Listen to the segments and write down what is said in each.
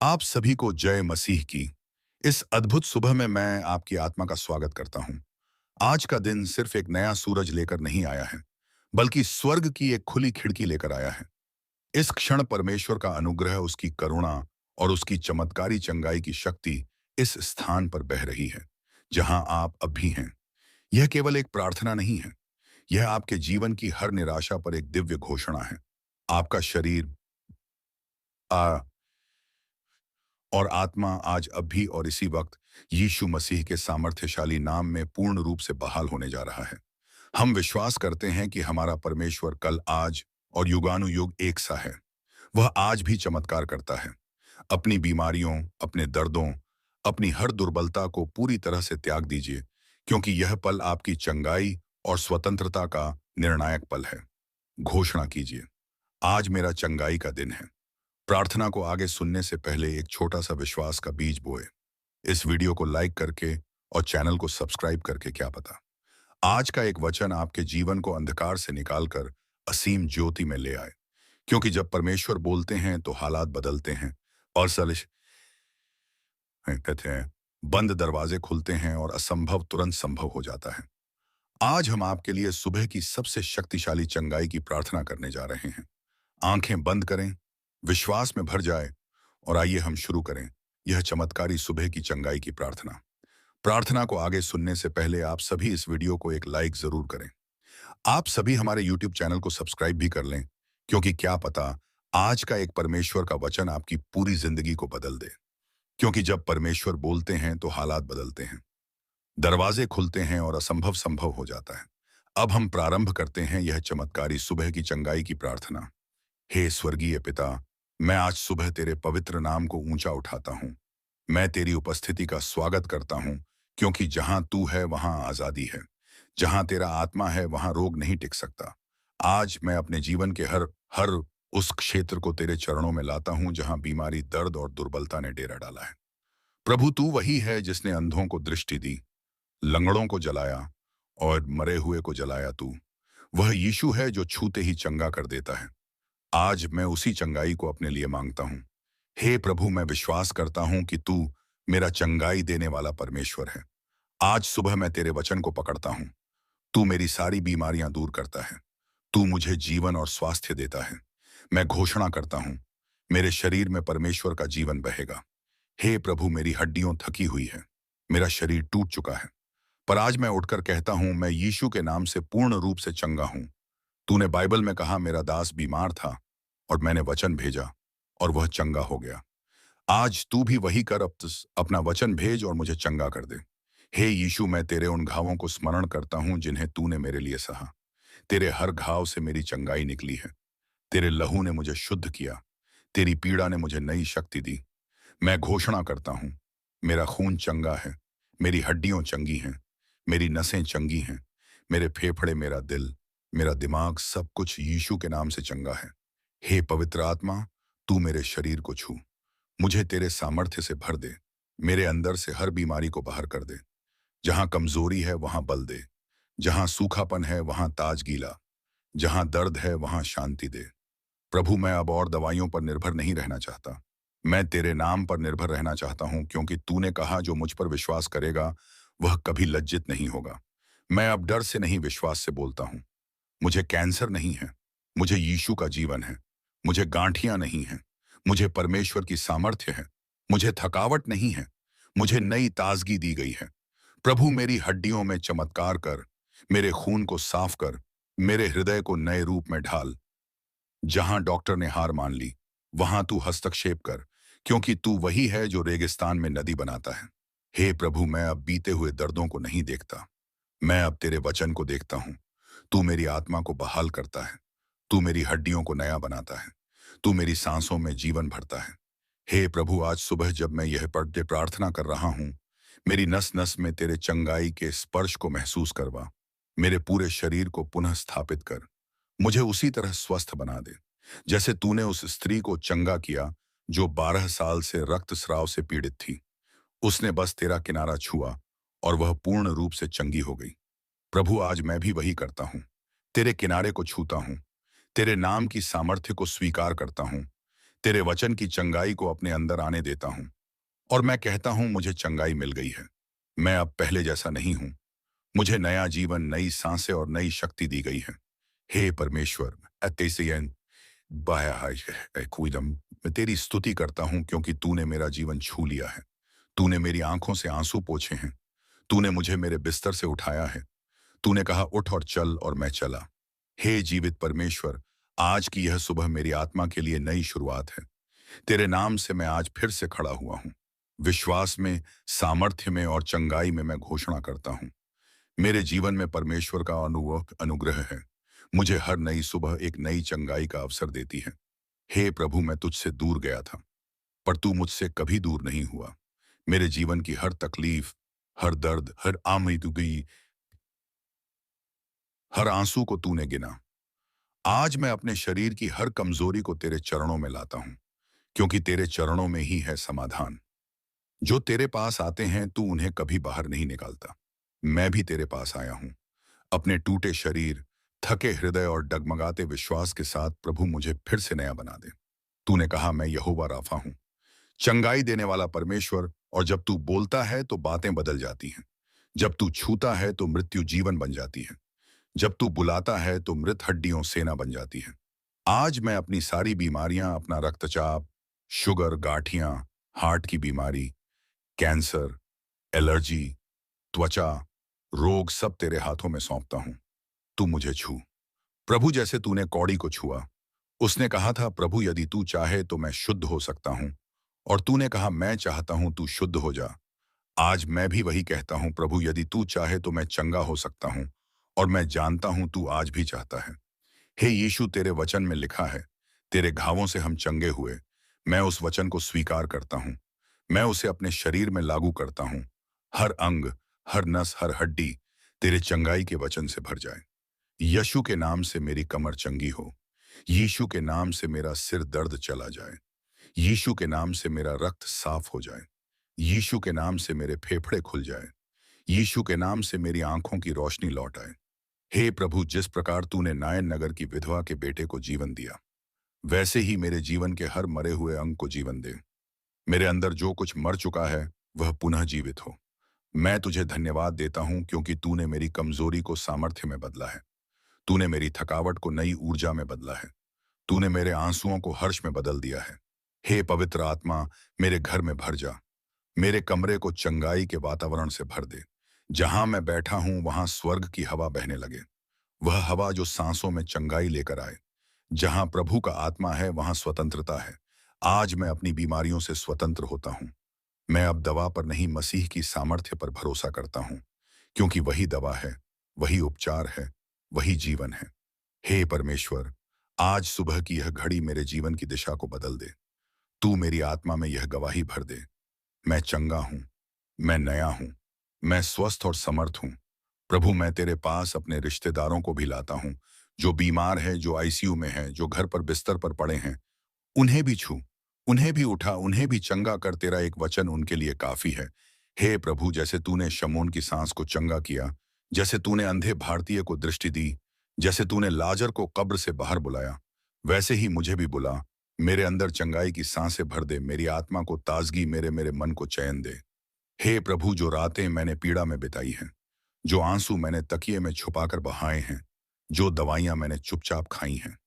आप सभी को जय मसीह की। इस अद्भुत सुबह में मैं आपकी आत्मा का स्वागत करता हूं। आज का दिन सिर्फ एक नया सूरज लेकर नहीं आया है, बल्कि स्वर्ग की एक खुली खिड़की लेकर आया है। इस क्षण परमेश्वर का अनुग्रह, उसकी करुणा और उसकी चमत्कारी चंगाई की शक्ति इस स्थान पर बह रही है, जहां आप अब भी हैं। यह केवल एक प्रार्थना नहीं है, यह आपके जीवन की हर निराशा पर एक दिव्य घोषणा है। आपका शरीर आ और आत्मा आज अब भी और इसी वक्त यीशु मसीह के सामर्थ्यशाली नाम में पूर्ण रूप से बहाल होने जा रहा है। हम विश्वास करते हैं कि हमारा परमेश्वर कल, आज और युगानुयुग एक सा है। वह आज भी चमत्कार करता है। अपनी बीमारियों, अपने दर्दों, अपनी हर दुर्बलता को पूरी तरह से त्याग दीजिए, क्योंकि यह पल आपकी चंगाई और स्वतंत्रता का निर्णायक पल है। घोषणा कीजिए, आज मेरा चंगाई का दिन है। प्रार्थना को आगे सुनने से पहले एक छोटा सा विश्वास का बीज बोए। इस वीडियो को लाइक करके और चैनल को सब्सक्राइब करके, क्या पता आज का एक वचन आपके जीवन को अंधकार से निकालकर असीम ज्योति में ले आए। क्योंकि जब परमेश्वर बोलते हैं तो हालात बदलते हैं और सलिश कहते हैं, बंद दरवाजे खुलते हैं और असंभव तुरंत संभव हो जाता है। आज हम आपके लिए सुबह की सबसे शक्तिशाली चंगाई की प्रार्थना करने जा रहे हैं। आंखें बंद करें, विश्वास में भर जाए और आइए हम शुरू करें यह चमत्कारी सुबह की चंगाई की प्रार्थना। प्रार्थना को आगे सुनने से पहले आप सभी इस वीडियो को एक लाइक जरूर करें। आप सभी हमारे यूट्यूब चैनल को सब्सक्राइब भी कर लें, क्योंकि क्या पता आज का एक परमेश्वर का वचन आपकी पूरी जिंदगी को बदल दे। क्योंकि जब परमेश्वर बोलते हैं तो हालात बदलते हैं, दरवाजे खुलते हैं और असंभव संभव हो जाता है। अब हम प्रारंभ करते हैं यह चमत्कारी सुबह की चंगाई की प्रार्थना। हे स्वर्गीय पिता, मैं आज सुबह तेरे पवित्र नाम को ऊंचा उठाता हूँ। मैं तेरी उपस्थिति का स्वागत करता हूँ, क्योंकि जहां तू है वहां आजादी है। जहां तेरा आत्मा है वहां रोग नहीं टिक सकता। आज मैं अपने जीवन के हर हर उस क्षेत्र को तेरे चरणों में लाता हूं जहां बीमारी, दर्द और दुर्बलता ने डेरा डाला है। प्रभु, तू वही है जिसने अंधों को दृष्टि दी, लंगड़ों को जलाया और मरे हुए को जलाया। तू वह यीशु है जो छूते ही चंगा कर देता है। आज मैं उसी चंगाई को अपने लिए मांगता हूँ। हे प्रभु, मैं विश्वास करता हूँ कि तू मेरा चंगाई देने वाला परमेश्वर है। आज सुबह मैं तेरे वचन को पकड़ता हूँ। तू मेरी सारी बीमारियां दूर करता है। तू मुझे जीवन और स्वास्थ्य देता है। मैं घोषणा करता हूँ, मेरे शरीर में परमेश्वर का जीवन बहेगा। हे प्रभु, मेरी हड्डियों थकी हुई है, मेरा शरीर टूट चुका है, पर आज मैं उठकर कहता हूँ, मैं यीशु के नाम से पूर्ण रूप से चंगा हूँ। तूने बाइबल में कहा, मेरा दास बीमार था और मैंने वचन भेजा और वह चंगा हो गया। आज तू भी वही कर, अपना वचन भेज और मुझे चंगा कर दे। हे यीशु, मैं तेरे उन घावों को स्मरण करता हूं जिन्हें तूने मेरे लिए सहा। तेरे हर घाव से मेरी चंगाई निकली है। तेरे लहू ने मुझे शुद्ध किया। तेरी पीड़ा ने मुझे नई शक्ति दी। मैं घोषणा करता हूं, मेरा खून चंगा है, मेरी हड्डियां चंगी हैं, मेरी नसें चंगी हैं, मेरे फेफड़े, मेरा दिल, मेरा दिमाग, सब कुछ यीशु के नाम से चंगा है। हे पवित्र आत्मा, तू मेरे शरीर को छू, मुझे तेरे सामर्थ्य से भर दे। मेरे अंदर से हर बीमारी को बाहर कर दे। जहां कमजोरी है वहां बल दे। जहां सूखापन है वहां ताज गीला। जहां दर्द है वहां शांति दे। प्रभु, मैं अब और दवाइयों पर निर्भर नहीं रहना चाहता। मैं तेरे नाम पर निर्भर रहना चाहता हूं, क्योंकि तूने कहा, जो मुझ पर विश्वास करेगा वह कभी लज्जित नहीं होगा। मैं अब डर से नहीं, विश्वास से बोलता हूं। मुझे कैंसर नहीं है, मुझे यीशु का जीवन है। मुझे गांठियां नहीं हैं, मुझे परमेश्वर की सामर्थ्य है। मुझे थकावट नहीं है, मुझे नई ताजगी दी गई है। प्रभु, मेरी हड्डियों में चमत्कार कर, मेरे खून को साफ कर, मेरे हृदय को नए रूप में ढाल। जहां डॉक्टर ने हार मान ली, वहां तू हस्तक्षेप कर, क्योंकि तू वही है जो रेगिस्तान में नदी बनाता है। हे प्रभु, मैं अब बीते हुए दर्दों को नहीं देखता, मैं अब तेरे वचन को देखता हूँ। तू मेरी आत्मा को बहाल करता है। तू मेरी हड्डियों को नया बनाता है। तू मेरी सांसों में जीवन भरता है। हे प्रभु, आज सुबह जब मैं यह पढ़ते प्रार्थना कर रहा हूँ, मेरी नस नस में तेरे चंगाई के स्पर्श को महसूस करवा। मेरे पूरे शरीर को पुनः स्थापित कर। मुझे उसी तरह स्वस्थ बना दे, जैसे तूने उस स्त्री को चंगा किया जो 12 साल से रक्तस्राव से पीड़ित थी। उसने बस तेरा किनारा छुआ और वह पूर्ण रूप से चंगी हो गई। प्रभु, आज मैं भी वही करता हूँ। तेरे किनारे को छूता हूँ, तेरे नाम की सामर्थ्य को स्वीकार करता हूँ, तेरे वचन की चंगाई को अपने अंदर आने देता हूं और मैं कहता हूं मुझे चंगाई मिल गई है। मैं अब पहले जैसा नहीं हूं। मुझे नया जीवन, नई सांसें और नई शक्ति दी गई है। हे परमेश्वर, एतेसियन बायाहायकुइदम, मैं तेरी स्तुति करता हूं क्योंकि तूने मेरा जीवन छू लिया है। तूने मेरी आंखों से आंसू पोंछे हैं। तूने मुझे मेरे बिस्तर से उठाया है। तूने कहा उठ और चल, और मैं चला। हे जीवित परमेश्वर, आज की यह सुबह मेरी आत्मा के लिए नई शुरुआत है। तेरे नाम से मैं आज फिर से खड़ा हुआ हूँ। विश्वास में, सामर्थ्य में और चंगाई में मैं घोषणा करता हूँ। मेरे जीवन में परमेश्वर का अनुग्रह है। मुझे हर नई सुबह एक नई चंगाई का अवसर देती है। हे प्रभु, मैं तुझसे दूर गया था, पर तू मुझसे कभी दूर नहीं हुआ। मेरे जीवन की हर तकलीफ, हर दर्द, हर आमीदुगी, हर आंसू को तूने गिना। आज मैं अपने शरीर की हर कमजोरी को तेरे चरणों में लाता हूँ, क्योंकि तेरे चरणों में ही है समाधान। जो तेरे पास आते हैं तू उन्हें कभी बाहर नहीं निकालता। मैं भी तेरे पास आया हूँ, अपने टूटे शरीर, थके हृदय और डगमगाते विश्वास के साथ। प्रभु, मुझे फिर से नया बना दे। तूने कहा मैं यहोवा राफा हूँ, चंगाई देने वाला परमेश्वर, और जब तू बोलता है तो बातें बदल जाती हैं। जब तू छूता है तो मृत्यु जीवन बन जाती है। जब तू बुलाता है तो मृत हड्डियों सेना बन जाती है। आज मैं अपनी सारी बीमारियां, अपना रक्तचाप, शुगर, गांठियां, हार्ट की बीमारी, कैंसर, एलर्जी, त्वचा रोग, सब तेरे हाथों में सौंपता हूं। तू मुझे छू प्रभु, जैसे तूने कौड़ी को छुआ। उसने कहा था, प्रभु यदि तू चाहे तो मैं शुद्ध हो सकता हूं, और तूने कहा मैं चाहता हूं तू शुद्ध हो जा। आज मैं भी वही कहता हूं, प्रभु यदि तू चाहे तो मैं चंगा हो सकता हूं, और मैं जानता हूं तू आज भी चाहता है। हे यीशु, तेरे वचन में लिखा है, तेरे घावों से हम चंगे हुए। मैं उस वचन को स्वीकार करता हूं। मैं उसे अपने शरीर में लागू करता हूं। हर अंग, हर नस, हर हड्डी तेरे चंगाई के वचन से भर जाए। यीशु के नाम से मेरी कमर चंगी हो। यीशु के नाम से मेरा सिर दर्द चला जाए। यीशु के नाम से मेरा रक्त साफ हो जाए। यीशु के नाम से मेरे फेफड़े खुल जाए। यीशु के नाम से मेरी आंखों की रोशनी लौट आए। हे प्रभु, जिस प्रकार तूने नायन नगर की विधवा के बेटे को जीवन दिया, वैसे ही मेरे जीवन के हर मरे हुए अंग को जीवन दे। मेरे अंदर जो कुछ मर चुका है वह पुनः जीवित हो। मैं तुझे धन्यवाद देता हूं क्योंकि तूने मेरी कमजोरी को सामर्थ्य में बदला है। तूने मेरी थकावट को नई ऊर्जा में बदला है। तूने मेरे आंसुओं को हर्ष में बदल दिया है। हे पवित्र आत्मा, मेरे घर में भर जा। मेरे कमरे को चंगाई के वातावरण से भर दे। जहां मैं बैठा हूं वहां स्वर्ग की हवा बहने लगे। वह हवा जो सांसों में चंगाई लेकर आए। जहां प्रभु का आत्मा है वहां स्वतंत्रता है। आज मैं अपनी बीमारियों से स्वतंत्र होता हूं। मैं अब दवा पर नहीं, मसीह की सामर्थ्य पर भरोसा करता हूं, क्योंकि वही दवा है, वही उपचार है, वही जीवन है। हे परमेश्वर, आज सुबह की यह घड़ी मेरे जीवन की दिशा को बदल दे। तू मेरी आत्मा में यह गवाही भर दे, मैं चंगा हूं, मैं नया हूं, मैं स्वस्थ और समर्थ हूं। प्रभु, मैं तेरे पास अपने रिश्तेदारों को भी लाता हूं, जो बीमार है, जो आईसीयू में है, जो घर पर बिस्तर पर पड़े हैं। उन्हें भी छू, उन्हें भी उठा, उन्हें भी चंगा कर। तेरा एक वचन उनके लिए काफी है। हे प्रभु, जैसे तूने शमून की सांस को चंगा किया, जैसे तूने अंधे भारतीय को दृष्टि दी, जैसे तूने लाजर को कब्र से बाहर बुलाया, वैसे ही मुझे भी बुला। मेरे अंदर चंगाई की सांसें भर दे। मेरी आत्मा को ताजगी, मेरे मेरे मन को चैन दे। हे प्रभु, जो रातें मैंने पीड़ा में बिताई हैं, जो आंसू मैंने तकिए में छुपाकर बहाए हैं, जो दवाइयां मैंने चुपचाप खाई हैं,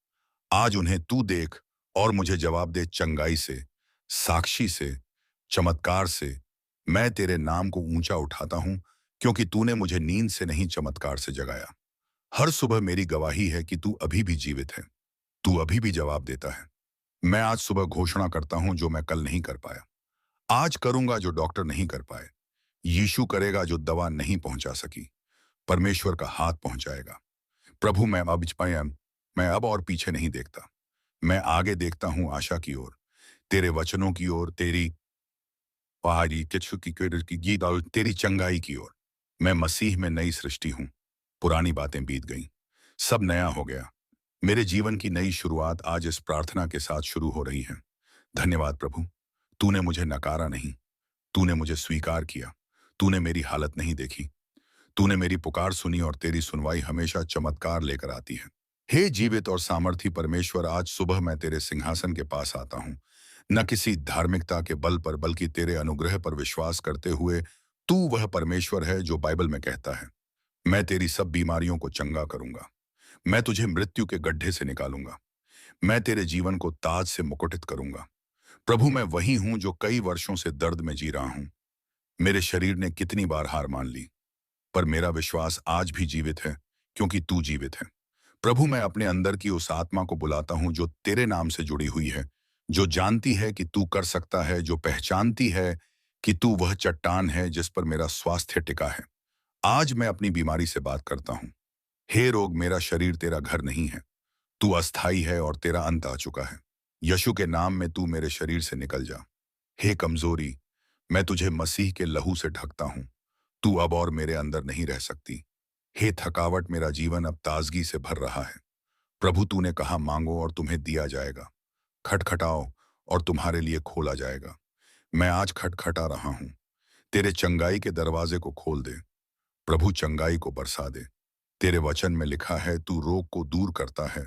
आज उन्हें तू देख और मुझे जवाब दे। चंगाई से, साक्षी से, चमत्कार से मैं तेरे नाम को ऊंचा उठाता हूं, क्योंकि तूने मुझे नींद से नहीं, चमत्कार से जगाया। हर सुबह मेरी गवाही है कि तू अभी भी जीवित है। तू अभी भी जवाब देता है। मैं आज सुबह घोषणा करता हूं, जो मैं कल नहीं कर पाया, आज करूंगा। जो डॉक्टर नहीं कर पाए, यीशु करेगा। जो दवा नहीं पहुंचा सकी, परमेश्वर का हाथ पहुंचाएगा। प्रभु, मैं अब और पीछे नहीं देखता। मैं आगे देखता हूं, आशा की ओर, तेरे वचनों की ओर, तेरी पहाड़ी किच्छु की गीत और तेरी चंगाई की ओर। मैं मसीह में नई सृष्टि हूं। पुरानी बातें बीत गईं, सब नया हो गया। मेरे जीवन की नई शुरुआत आज इस प्रार्थना के साथ शुरू हो रही है। धन्यवाद प्रभु, तूने मुझे नकारा नहीं, तूने मुझे स्वीकार किया। तूने मेरी हालत नहीं देखी, तूने मेरी पुकार सुनी, और तेरी सुनवाई हमेशा चमत्कार लेकर आती है। हे जीवित और सामर्थी परमेश्वर, आज सुबह मैं तेरे सिंहासन के पास आता हूँ, न किसी धार्मिकता के बल पर बल्कि तेरे अनुग्रह पर विश्वास करते हुए तू वह परमेश्वर है जो बाइबल में कहता है, मैं तेरी सब बीमारियों को चंगा करूंगा। मैं तुझे मृत्यु के गड्ढे से निकालूंगा। मैं तेरे जीवन को ताज से मुकुटित करूंगा। प्रभु, मैं वही हूं जो कई वर्षों से दर्द में जी रहा हूं। मेरे शरीर ने कितनी बार हार मान ली, पर मेरा विश्वास आज भी जीवित है, क्योंकि तू जीवित है। प्रभु, मैं अपने अंदर की उस आत्मा को बुलाता हूं जो तेरे नाम से जुड़ी हुई है, जो जानती है कि तू कर सकता है, जो पहचानती है कि तू वह चट्टान है जिस पर मेरा स्वास्थ्य टिका है। आज मैं अपनी बीमारी से बात करता हूं। हे रोग, मेरा शरीर तेरा घर नहीं है। तू अस्थाई है और तेरा अंत आ चुका है। यशु के नाम में तू मेरे शरीर से निकल जा। हे कमजोरी, मैं तुझे मसीह के लहू से ढकता हूं। तू अब और मेरे अंदर नहीं रह सकती। हे थकावट, मेरा जीवन अब ताजगी से भर रहा है। प्रभु, तूने कहा मांगो और तुम्हें दिया जाएगा, खटखटाओ और तुम्हारे लिए खोला जाएगा। मैं आज खटखटा रहा हूं। तेरे चंगाई के दरवाजे को खोल दे। प्रभु, चंगाई को बरसा दे। तेरे वचन में लिखा है, तू रोग को दूर करता है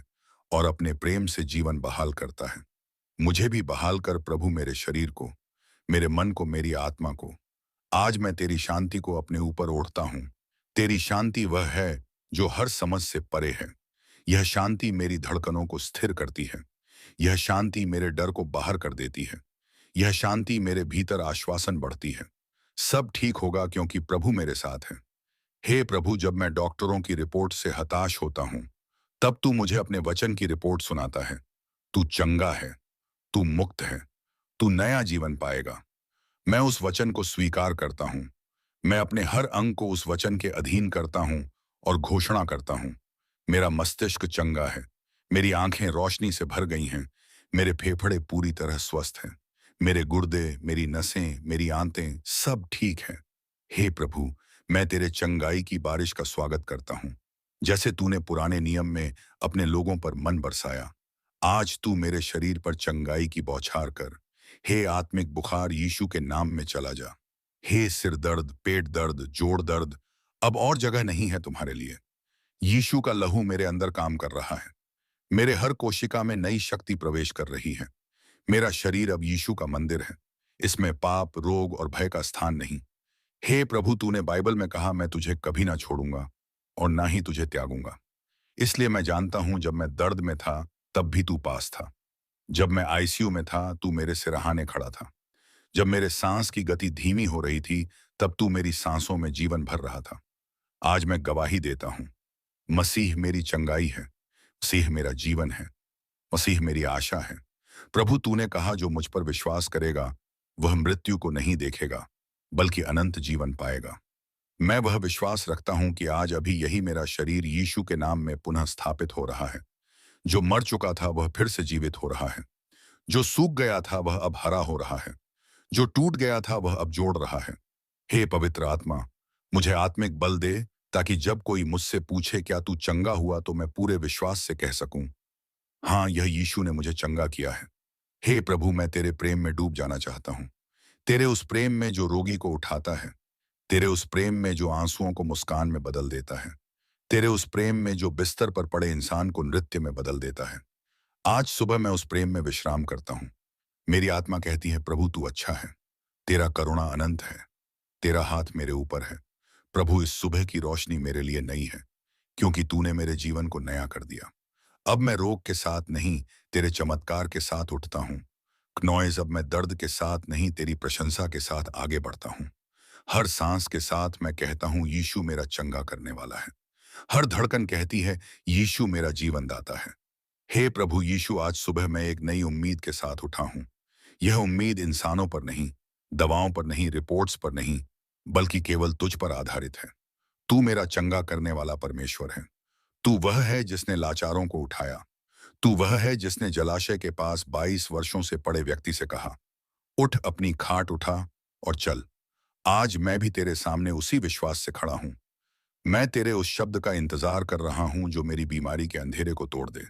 और अपने प्रेम से जीवन बहाल करता है। मुझे भी बहाल कर प्रभु, मेरे शरीर को, मेरे मन को, मेरी आत्मा को। आज मैं तेरी शांति को अपने ऊपर ओढ़ता हूं। तेरी शांति वह है जो हर समझ से परे है। यह शांति मेरी धड़कनों को स्थिर करती है। यह शांति मेरे डर को बाहर कर देती है। यह शांति मेरे भीतर आश्वासन बढ़ती है। सब ठीक होगा क्योंकि प्रभु मेरे साथ है। हे प्रभु, जब मैं डॉक्टरों की रिपोर्ट से हताश होता हूं, तब तू मुझे अपने वचन की रिपोर्ट सुनाता है। तू चंगा है, तू मुक्त है, तू नया जीवन पाएगा। मैं उस वचन को स्वीकार करता हूं। मैं अपने हर अंग को उस वचन के अधीन करता हूं और घोषणा करता हूं। मेरा मस्तिष्क चंगा है। मेरी आंखें रोशनी से भर गई हैं। मेरे फेफड़े पूरी तरह स्वस्थ हैं। मेरे गुर्दे, मेरी नसें, मेरी आंतें सब ठीक हैं। हे प्रभु, मैं तेरे चंगाई की बारिश का स्वागत करता हूं। जैसे तूने पुराने नियम में अपने लोगों पर मन बरसाया, आज तू मेरे शरीर पर चंगाई की बौछार कर। हे आत्मिक बुखार, यीशु के नाम में चला जा। हे सिर दर्द, पेट दर्द, जोड़ दर्द, अब और जगह नहीं है तुम्हारे लिए। यीशु का लहू मेरे अंदर काम कर रहा है। मेरे हर कोशिका में नई शक्ति प्रवेश कर रही है। मेरा शरीर अब यीशु का मंदिर है। इसमें पाप, रोग और भय का स्थान नहीं। हे प्रभु, तूने बाइबल में कहा, मैं तुझे कभी ना छोड़ूंगा और ना ही तुझे त्यागूंगा। इसलिए मैं जानता हूं, जब मैं दर्द में था तब भी तू पास था। जब मैं आईसीयू में था, तू मेरे सिरहाने खड़ा था। जब मेरे सांस की गति धीमी हो रही थी, तब तू मेरी सांसों में जीवन भर रहा था। आज मैं गवाही देता हूं, मसीह मेरी चंगाई है। मसीह मेरा जीवन है। मसीह मेरी आशा है। प्रभु, तूने कहा, जो मुझ पर विश्वास करेगा वह मृत्यु को नहीं देखेगा बल्कि अनंत जीवन पाएगा। मैं वह विश्वास रखता हूं कि आज अभी यही मेरा शरीर यीशु के नाम में पुनः स्थापित हो रहा है। जो मर चुका था वह फिर से जीवित हो रहा है। जो सूख गया था वह अब हरा हो रहा है। जो टूट गया था वह अब जोड़ रहा है। हे पवित्र आत्मा, मुझे आत्मिक बल दे, ताकि जब कोई मुझसे पूछे क्या तू चंगा हुआ, तो मैं पूरे विश्वास से कह सकूं, हाँ, यह यीशु ने मुझे चंगा किया है। हे प्रभु, मैं तेरे प्रेम में डूब जाना चाहता हूं। तेरे उस प्रेम में जो रोगी को उठाता है। तेरे उस प्रेम में जो आंसुओं को मुस्कान में बदल देता है। तेरे उस प्रेम में जो बिस्तर पर पड़े इंसान को नृत्य में बदल देता है। आज सुबह मैं उस प्रेम में विश्राम करता हूं। मेरी आत्मा कहती है, प्रभु तू अच्छा है। तेरा करुणा अनंत है। तेरा हाथ मेरे ऊपर है। प्रभु, इस सुबह की रोशनी मेरे लिए नई है, क्योंकि तूने मेरे जीवन को नया कर दिया। अब मैं रोग के साथ नहीं, तेरे चमत्कार के साथ उठता हूँ। नॉइज, अब मैं दर्द के साथ नहीं, तेरी प्रशंसा के साथ आगे बढ़ता हूँ। हर सांस के साथ मैं कहता हूँ, यीशु मेरा चंगा करने वाला है। हर धड़कन कहती है, यीशु मेरा जीवन दाता है। हे प्रभु यीशु, आज सुबह मैं एक नई उम्मीद के साथ उठा हूँ। यह उम्मीद इंसानों पर नहीं, दवाओं पर नहीं, रिपोर्ट्स पर नहीं, बल्कि केवल तुझ पर आधारित है। तू मेरा चंगा करने वाला परमेश्वर है। तू वह है जिसने लाचारों को उठाया। तू वह है जिसने जलाशय के पास 22 वर्षों से पड़े व्यक्ति से कहा, उठ, अपनी खाट उठा और चल। आज मैं भी तेरे सामने उसी विश्वास से खड़ा हूं। मैं तेरे उस शब्द का इंतजार कर रहा हूं जो मेरी बीमारी के अंधेरे को तोड़ दे।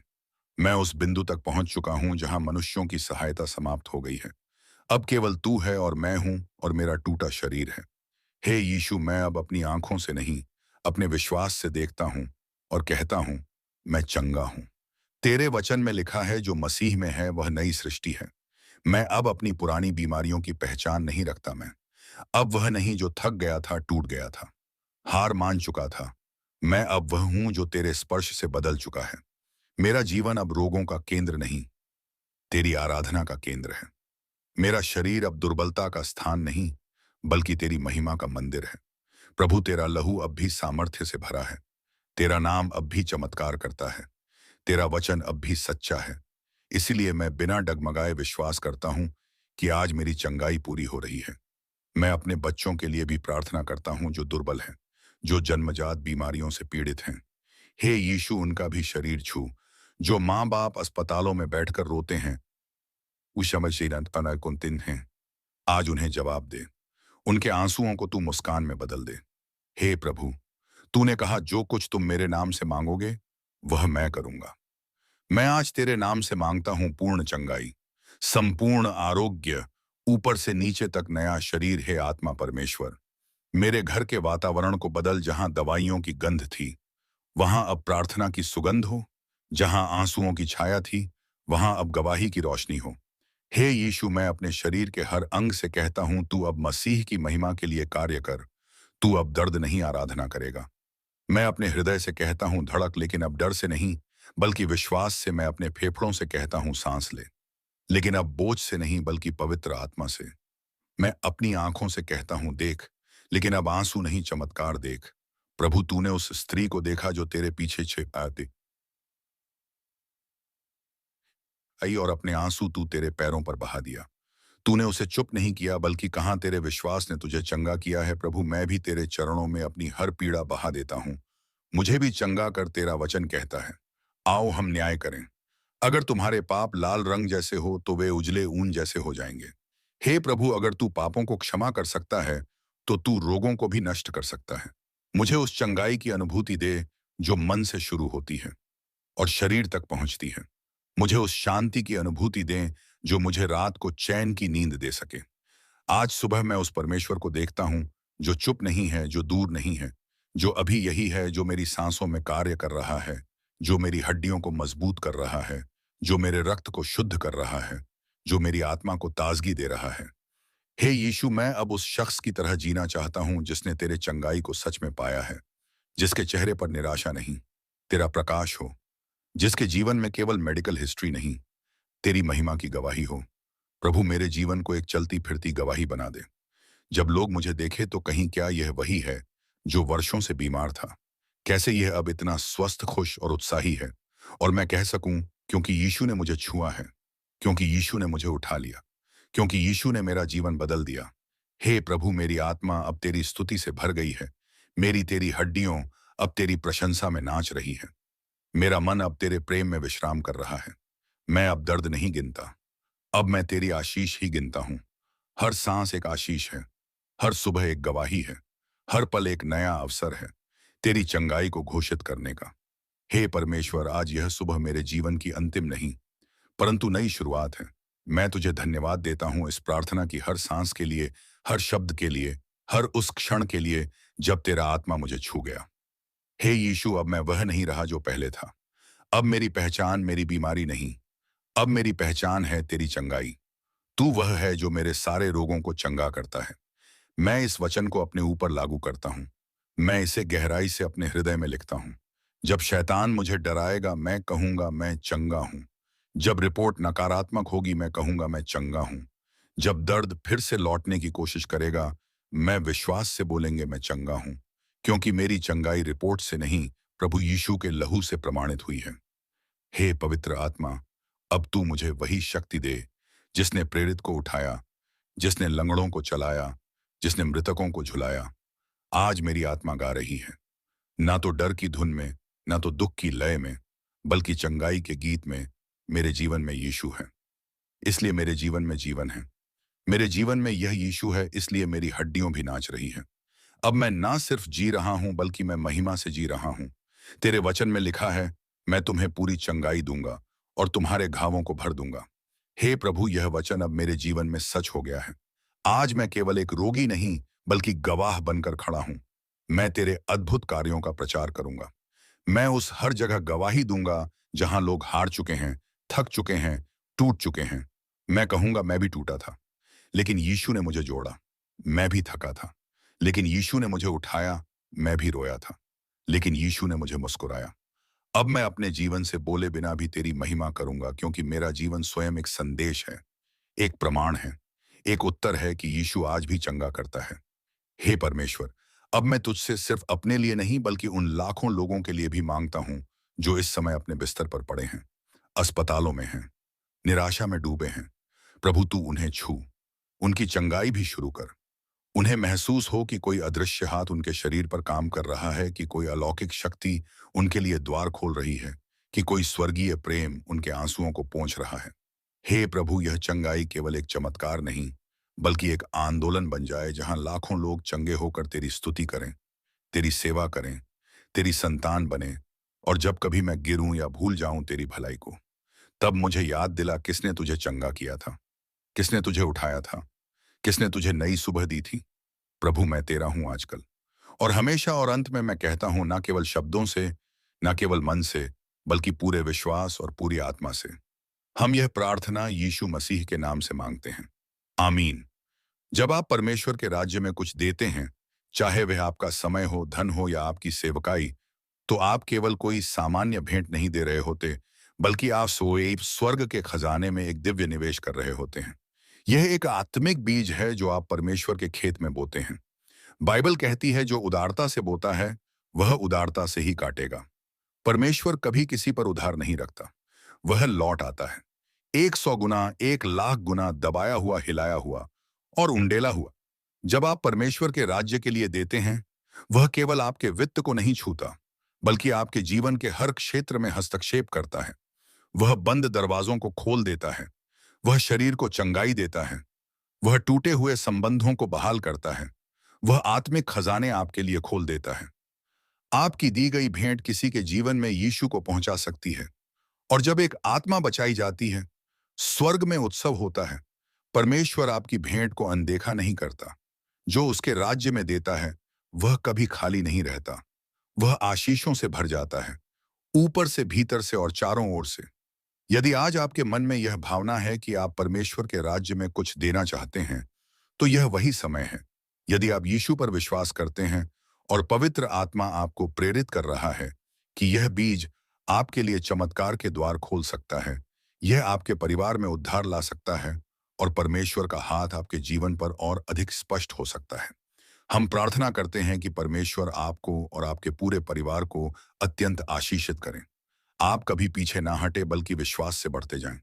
मैं उस बिंदु तक पहुंच चुका हूं जहां मनुष्यों की सहायता समाप्त हो गई है। अब केवल तू है और मैं हूं और मेरा टूटा शरीर है। हे यीशु, मैं अब अपनी आंखों से नहीं, अपने विश्वास से देखता हूं और कहता हूं, मैं चंगा हूं। तेरे वचन में लिखा है, जो मसीह में है वह नई सृष्टि है। मैं अब अपनी पुरानी बीमारियों की पहचान नहीं रखता। मैं अब वह नहीं जो थक गया था, टूट गया था, हार मान चुका था। मैं अब वह हूं जो तेरे स्पर्श से बदल चुका है। मेरा जीवन अब रोगों का केंद्र नहीं, तेरी आराधना का केंद्र है। मेरा शरीर अब दुर्बलता का स्थान नहीं, बल्कि तेरी महिमा का मंदिर है। प्रभु, तेरा लहू अब भी सामर्थ्य से भरा है। तेरा नाम अब भी चमत्कार करता है। तेरा वचन अब भी सच्चा है। इसीलिए मैं बिना डगमगाए विश्वास करता हूं कि आज मेरी चंगाई पूरी हो रही है। मैं अपने बच्चों के लिए भी प्रार्थना करता हूं जो दुर्बल हैं, जो जन्मजात बीमारियों से पीड़ित हैं। हे यीशु, उनका भी शरीर छू। जो माँ बाप अस्पतालों में बैठकर रोते हैं, उन हैं, आज उन्हें जवाब दे। उनके आंसुओं को तू मुस्कान में बदल दे। हे प्रभु, तूने कहा जो कुछ तुम मेरे नाम से मांगोगे वह मैं करूंगा। मैं आज तेरे नाम से मांगता हूं पूर्ण चंगाई, संपूर्ण आरोग्य, ऊपर से नीचे तक नया शरीर। हे आत्मा परमेश्वर, मेरे घर के वातावरण को बदल। जहां दवाइयों की गंध थी, वहां अब प्रार्थना की सुगंध हो। जहां आंसुओं की छाया थी, वहां अब गवाही की रोशनी हो। हे यीशु, मैं अपने शरीर के हर अंग से कहता हूं, तू अब मसीह की महिमा के लिए कार्य कर। तू अब दर्द नहीं, आराधना करेगा। मैं अपने हृदय से कहता हूं धड़क, लेकिन अब डर से नहीं, बल्कि विश्वास से। मैं अपने फेफड़ों से कहता हूं सांस ले, लेकिन अब बोझ से नहीं, बल्कि पवित्र आत्मा से। मैं अपनी आंखों से कहता हूं देख, लेकिन अब आंसू नहीं, चमत्कार देख। प्रभु, तूने उस स्त्री को देखा जो तेरे पीछे छिपाती आई, और अपने आंसू तू तेरे पैरों पर बहा दिया। तूने उसे चुप नहीं किया, बल्कि कहा तेरे विश्वास ने तुझे चंगा किया है। प्रभु, मैं भी तेरे चरणों में अपनी हर पीड़ा बहा देता हूं। मुझे भी चंगा कर, तेरा वचन कहता है। आओ हम न्याय करें। अगर तुम्हारे पाप लाल रंग जैसे हो तो वे उजले ऊन जैसे हो जाएंगे। हे प्रभु, अगर तू पापों को क्षमा कर सकता है तो तू रोगों को भी नष्ट कर सकता है। मुझे उस चंगाई की अनुभूति दे जो मन से शुरू होती है और शरीर तक पहुंचती है। मुझे उस शांति की अनुभूति दें जो मुझे रात को चैन की नींद दे सके। आज सुबह मैं उस परमेश्वर को देखता हूं जो चुप नहीं है, जो दूर नहीं है, जो अभी यही है, जो मेरी सांसों में कार्य कर रहा है, जो मेरी हड्डियों को मजबूत कर रहा है, जो मेरे रक्त को शुद्ध कर रहा है, जो मेरी आत्मा को ताजगी दे रहा है। हे यीशु, मैं अब उस शख्स की तरह जीना चाहता हूं जिसने तेरे चंगाई को सच में पाया है, जिसके चेहरे पर निराशा नहीं, तेरा प्रकाश हो, जिसके जीवन में केवल मेडिकल हिस्ट्री नहीं, तेरी महिमा की गवाही हो। प्रभु, मेरे जीवन को एक चलती फिरती गवाही बना दे। जब लोग मुझे देखे तो कहीं क्या यह वही है जो वर्षों से बीमार था? कैसे यह अब इतना स्वस्थ, खुश और उत्साही है? और मैं कह सकूं, क्योंकि यीशु ने मुझे छुआ है, क्योंकि यीशु ने मुझे उठा लिया, क्योंकि यीशु ने मेरा जीवन बदल दिया। हे प्रभु, मेरी आत्मा अब तेरी स्तुति से भर गई है। मेरी तेरी हड्डियों अब तेरी प्रशंसा में नाच रही है। मेरा मन अब तेरे प्रेम में विश्राम कर रहा है। मैं अब दर्द नहीं गिनता, अब मैं तेरी आशीष ही गिनता हूं। हर सांस एक आशीष है, हर सुबह एक गवाही है, हर पल एक नया अवसर है तेरी चंगाई को घोषित करने का। हे परमेश्वर, आज यह सुबह मेरे जीवन की अंतिम नहीं, परंतु नई शुरुआत है। मैं तुझे धन्यवाद देता हूं इस प्रार्थना की हर सांस के लिए, हर शब्द के लिए, हर उस क्षण के लिए जब तेरा आत्मा मुझे छू गया। हे यीशु, अब मैं वह नहीं रहा जो पहले था। अब मेरी पहचान मेरी बीमारी नहीं, अब मेरी पहचान है तेरी चंगाई। तू वह है जो मेरे सारे रोगों को चंगा करता है। मैं इस वचन को अपने ऊपर लागू करता हूं। मैं इसे गहराई से अपने हृदय में लिखता हूं। जब शैतान मुझे डराएगा, मैं कहूंगा मैं चंगा हूं। जब रिपोर्ट नकारात्मक होगी, मैं कहूंगा मैं चंगा हूं। जब दर्द फिर से लौटने की कोशिश करेगा, मैं विश्वास से बोलेंगे मैं चंगा हूं, क्योंकि मेरी चंगाई रिपोर्ट से नहीं, प्रभु यीशु के लहू से प्रमाणित हुई है। हे पवित्र आत्मा, अब तू मुझे वही शक्ति दे जिसने प्रेरित को उठाया, जिसने लंगड़ों को चलाया, जिसने मृतकों को झुलाया। आज मेरी आत्मा गा रही है, ना तो डर की धुन में, ना तो दुख की लय में, बल्कि चंगाई के गीत में। मेरे जीवन में यीशु है, इसलिए मेरे जीवन में जीवन है। मेरे जीवन में यह यीशु है, इसलिए मेरी हड्डियों भी नाच रही हैं। अब मैं ना सिर्फ जी रहा हूं, बल्कि मैं महिमा से जी रहा हूं। तेरे वचन में लिखा है, मैं तुम्हें पूरी चंगाई दूंगा और तुम्हारे घावों को भर दूंगा। हे प्रभु, यह वचन अब मेरे जीवन में सच हो गया है। आज मैं केवल एक रोगी नहीं, बल्कि गवाह बनकर खड़ा हूं। मैं तेरे अद्भुत कार्यों का प्रचार करूंगा। मैं उस हर जगह गवाही दूंगा जहां लोग हार चुके हैं, थक चुके हैं, टूट चुके हैं। मैं कहूंगा मैं भी टूटा था, लेकिन यीशु ने मुझे जोड़ा। मैं भी थका था, लेकिन यीशु ने मुझे उठाया। मैं भी रोया था, लेकिन यीशु ने मुझे मुस्कुराया। अब मैं अपने जीवन से बोले बिना भी तेरी महिमा करूंगा, क्योंकि मेरा जीवन स्वयं एक संदेश है, एक प्रमाण है, एक उत्तर है कि यीशु आज भी चंगा करता है। हे परमेश्वर, अब मैं तुझसे सिर्फ अपने लिए नहीं बल्कि उन लाखों लोगों के लिए भी मांगता हूं जो इस समय अपने बिस्तर पर पड़े हैं, अस्पतालों में हैं, निराशा में डूबे हैं। प्रभु तू उन्हें छू, उनकी चंगाई भी शुरू कर। उन्हें महसूस हो कि कोई अदृश्य हाथ उनके शरीर पर काम कर रहा है, कि कोई अलौकिक शक्ति उनके लिए द्वार खोल रही है, कि कोई स्वर्गीय प्रेम उनके आंसुओं को पोंछ रहा है। हे प्रभु, यह चंगाई केवल एक चमत्कार नहीं, बल्कि एक आंदोलन बन जाए जहां लाखों लोग चंगे होकर तेरी स्तुति करें, तेरी सेवा करें, तेरी संतान बने। और जब कभी मैं गिरूं या भूल जाऊं तेरी भलाई को, तब मुझे याद दिला किसने तुझे चंगा किया था, किसने तुझे उठाया था, किसने तुझे नई सुबह दी थी। प्रभु, मैं तेरा हूं आजकल और हमेशा। और अंत में मैं कहता हूं, ना केवल शब्दों से, ना केवल मन से, बल्कि पूरे विश्वास और पूरी आत्मा से। हम यह प्रार्थना यीशु मसीह के नाम से मांगते हैं। आमीन। जब आप परमेश्वर के राज्य में कुछ देते हैं, चाहे वह आपका समय हो, धन हो या आपकी सेवकाई, तो आप केवल कोई सामान्य भेंट नहीं दे रहे होते, बल्कि आप सोए स्वर्ग के खजाने में एक दिव्य निवेश कर रहे होते हैं। यह एक आत्मिक बीज है जो आप परमेश्वर के खेत में बोते हैं। बाइबल कहती है, जो उदारता से बोता है वह उदारता से ही काटेगा। परमेश्वर कभी किसी पर उधार नहीं रखता, वह लौट आता है 100 गुना, 1 लाख गुना, दबाया हुआ, हिलाया हुआ और उंडेला हुआ। जब आप परमेश्वर के राज्य के लिए देते हैं, वह केवल आपके वित्त को नहीं छूता, बल्कि आपके जीवन के हर क्षेत्र में हस्तक्षेप करता है। वह बंद दरवाजों को खोल देता है, वह शरीर को चंगाई देता है, वह टूटे हुए संबंधों को बहाल करता है, वह आत्मिक खजाने आपके लिए खोल देता है। आपकी दी गई भेंट किसी के जीवन में यीशु को पहुंचा सकती है। और जब एक आत्मा बचाई जाती है, स्वर्ग में उत्सव होता है। परमेश्वर आपकी भेंट को अनदेखा नहीं करता। जो उसके राज्य में देता है, वह कभी खाली नहीं रहता। वह आशीषों से भर जाता है, ऊपर से, भीतर से और चारों ओर से। यदि आज आपके मन में यह भावना है कि आप परमेश्वर के राज्य में कुछ देना चाहते हैं, तो यह वही समय है। यदि आप यीशु पर विश्वास करते हैं और पवित्र आत्मा आपको प्रेरित कर रहा है कि यह बीज आपके लिए चमत्कार के द्वार खोल सकता है, यह आपके परिवार में उद्धार ला सकता है और परमेश्वर का हाथ आपके जीवन पर और अधिक स्पष्ट हो सकता है। हम प्रार्थना करते हैं कि परमेश्वर आपको और आपके पूरे परिवार को अत्यंत आशीषित करें। आप कभी पीछे ना हटे, बल्कि विश्वास से बढ़ते जाएं।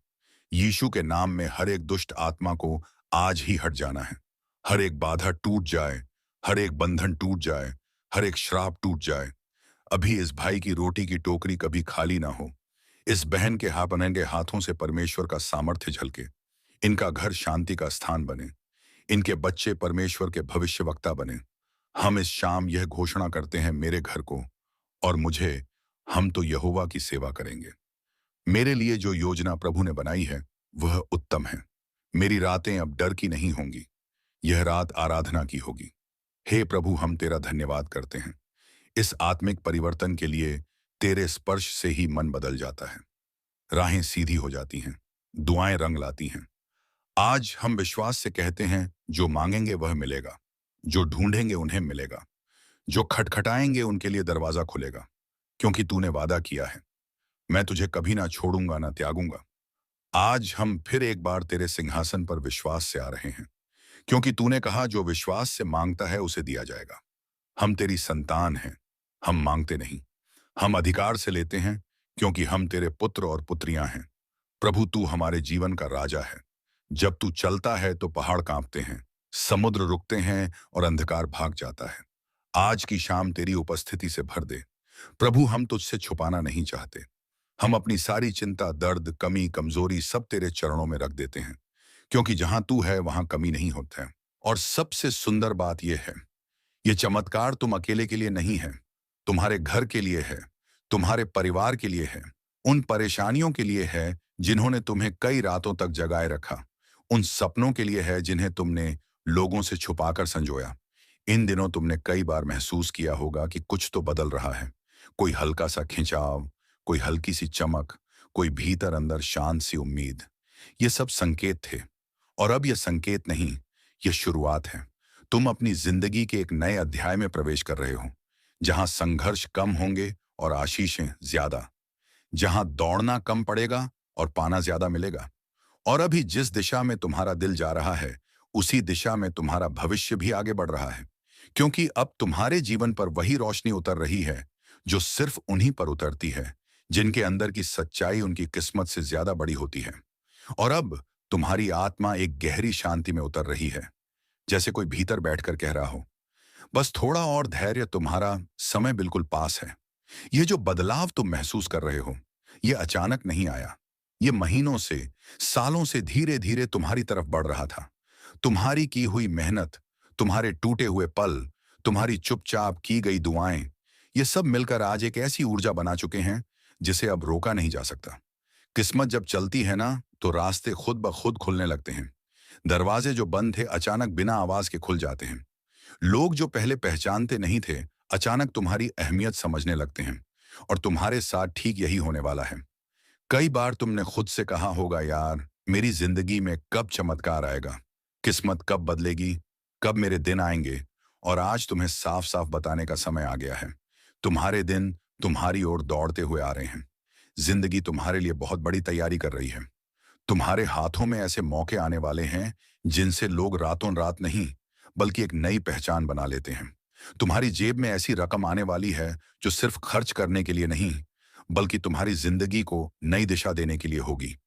यीशु के नाम में हर एक दुष्ट आत्मा को आज ही हट जाना है। हर एक बाधा टूट जाए, हर एक बंधन टूट जाए, हर एक श्राप टूट जाए। अभी इस भाई की रोटी की टोकरी कभी खाली ना हो। इस बहन के हापनंगे हाथों से परमेश्वर का सामर्थ्य झलके। इनका घर शांति का स्थान बने, इनके बच्चे परमेश्वर के भविष्यवक्ता बने। हम इस शाम यह घोषणा करते हैं, मेरे घर को और मुझे, हम तो यहोवा की सेवा करेंगे। मेरे लिए जो योजना प्रभु ने बनाई है वह उत्तम है। मेरी रातें अब डर की नहीं होंगी, यह रात आराधना की होगी। हे प्रभु, हम तेरा धन्यवाद करते हैं इस आत्मिक परिवर्तन के लिए। तेरे स्पर्श से ही मन बदल जाता है, राहें सीधी हो जाती हैं, दुआएं रंग लाती हैं। आज हम विश्वास से कहते हैं, जो मांगेंगे वह मिलेगा, जो ढूंढेंगे उन्हें मिलेगा, जो खटखटाएंगे उनके लिए दरवाजा खुलेगा। क्योंकि तूने वादा किया है, मैं तुझे कभी ना छोड़ूंगा ना त्यागूंगा। आज हम फिर एक बार तेरे सिंहासन पर विश्वास से आ रहे हैं, क्योंकि तूने कहा, जो विश्वास से मांगता है उसे दिया जाएगा। हम तेरी संतान हैं, हम मांगते नहीं, हम अधिकार से लेते हैं, क्योंकि हम तेरे पुत्र और पुत्रियां हैं। प्रभु, तू हमारे जीवन का राजा है। जब तू चलता है तो पहाड़ कांपते हैं, समुद्र रुकते हैं और अंधकार भाग जाता है। आज की शाम तेरी उपस्थिति से भर दे। प्रभु, हम तुझसे छुपाना नहीं चाहते। हम अपनी सारी चिंता, दर्द, कमी, कमजोरी सब तेरे चरणों में रख देते हैं, क्योंकि जहां तू है वहां कमी नहीं होता है। और सबसे सुंदर बात यह है, ये चमत्कार तुम अकेले के लिए नहीं है, तुम्हारे घर के लिए है, तुम्हारे परिवार के लिए है, उन परेशानियों के लिए है जिन्होंने तुम्हें कई रातों तक जगाए रखा, उन सपनों के लिए है जिन्हें तुमने लोगों से छुपाकर संजोया। इन दिनों तुमने कई बार महसूस किया होगा कि कुछ तो बदल रहा है, कोई हल्का सा खिंचाव, कोई हल्की सी चमक, कोई भीतर अंदर शांत सी उम्मीद। ये सब संकेत थे। और अब ये संकेत नहीं, ये शुरुआत है। तुम अपनी जिंदगी के एक नए अध्याय में प्रवेश कर रहे हो, जहां संघर्ष कम होंगे और आशीषें ज्यादा, जहां दौड़ना कम पड़ेगा और पाना ज्यादा मिलेगा। और अभी जिस दिशा में तुम्हारा दिल जा रहा है, उसी दिशा में तुम्हारा भविष्य भी आगे बढ़ रहा है। क्योंकि अब तुम्हारे जीवन पर वही रोशनी उतर रही है जो सिर्फ उन्हीं पर उतरती है जिनके अंदर की सच्चाई उनकी किस्मत से ज्यादा बड़ी होती है। और अब तुम्हारी आत्मा एक गहरी शांति में उतर रही है, जैसे कोई भीतर बैठकर कह रहा हो, बस थोड़ा और धैर्य, तुम्हारा समय बिल्कुल पास है। ये जो बदलाव तुम महसूस कर रहे हो, ये अचानक नहीं आया। ये महीनों से, सालों से धीरे धीरे तुम्हारी तरफ बढ़ रहा था। तुम्हारी की हुई मेहनत, तुम्हारे टूटे हुए पल, तुम्हारी चुपचाप की गई दुआएं, ये सब मिलकर आज एक ऐसी ऊर्जा बना चुके हैं जिसे अब रोका नहीं जा सकता। किस्मत जब चलती है ना, तो रास्ते खुद ब खुद खुलने लगते हैं। दरवाजे जो बंद थे अचानक बिना आवाज के खुल जाते हैं। लोग जो पहले पहचानते नहीं थे, अचानक तुम्हारी अहमियत समझने लगते हैं। और तुम्हारे साथ ठीक यही होने वाला है। कई बार तुमने खुद से कहा होगा, यार मेरी जिंदगी में कब चमत्कार आएगा, किस्मत कब बदलेगी, कब मेरे दिन आएंगे। और आज तुम्हें साफ साफ बताने का समय आ गया है। तुम्हारे दिन तुम्हारी ओर दौड़ते हुए आ रहे हैं। जिंदगी तुम्हारे लिए बहुत बड़ी तैयारी कर रही है। तुम्हारे हाथों में ऐसे मौके आने वाले हैं जिनसे लोग रातों रात नहीं, बल्कि एक नई पहचान बना लेते हैं। तुम्हारी जेब में ऐसी रकम आने वाली है जो सिर्फ खर्च करने के लिए नहीं, बल्कि तुम्हारी जिंदगी को नई दिशा देने के लिए होगी।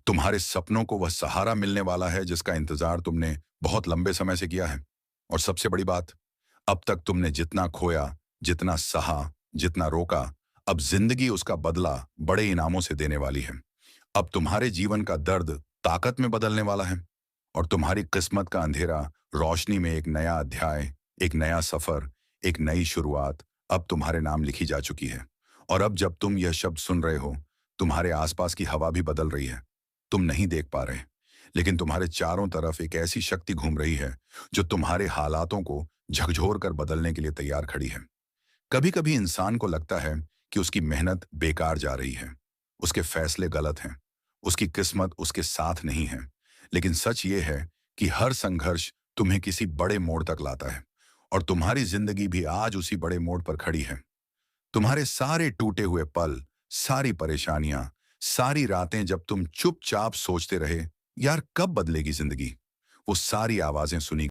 तुम्हारे सपनों को वह सहारा मिलने वाला है जिसका इंतजार तुमने बहुत लंबे समय से किया है। और सबसे बड़ी बात, अब तक तुमने जितना खोया, जितना सहा, जितना रोका, अब जिंदगी उसका बदला बड़े इनामों से देने वाली है। अब तुम्हारे जीवन का दर्द ताकत में बदलने वाला है। और तुम्हारी किस्मत का अंधेरा रोशनी में एक नया अध्याय, एक नया सफर, एक नई शुरुआत अब तुम्हारे नाम लिखी जा चुकी है। और अब जब तुम यह शब्द सुन रहे हो, तुम्हारे आसपास की हवा भी बदल रही है। तुम नहीं देख पा रहे, लेकिन तुम्हारे चारों तरफ एक ऐसी शक्ति घूम रही है जो तुम्हारे हालातों को झकझोर कर बदलने के लिए तैयार खड़ी है। कभी कभी इंसान को लगता है कि उसकी मेहनत बेकार जा रही है, उसके फैसले गलत हैं, उसकी किस्मत उसके साथ नहीं है। लेकिन सच ये है कि हर संघर्ष तुम्हें किसी बड़े मोड़ तक लाता है। और तुम्हारी जिंदगी भी आज उसी बड़े मोड़ पर खड़ी है। तुम्हारे सारे टूटे हुए पल, सारी परेशानियां, सारी रातें जब तुम चुपचाप सोचते रहे, यार कब बदलेगी जिंदगी, वो सारी आवाजें सुनी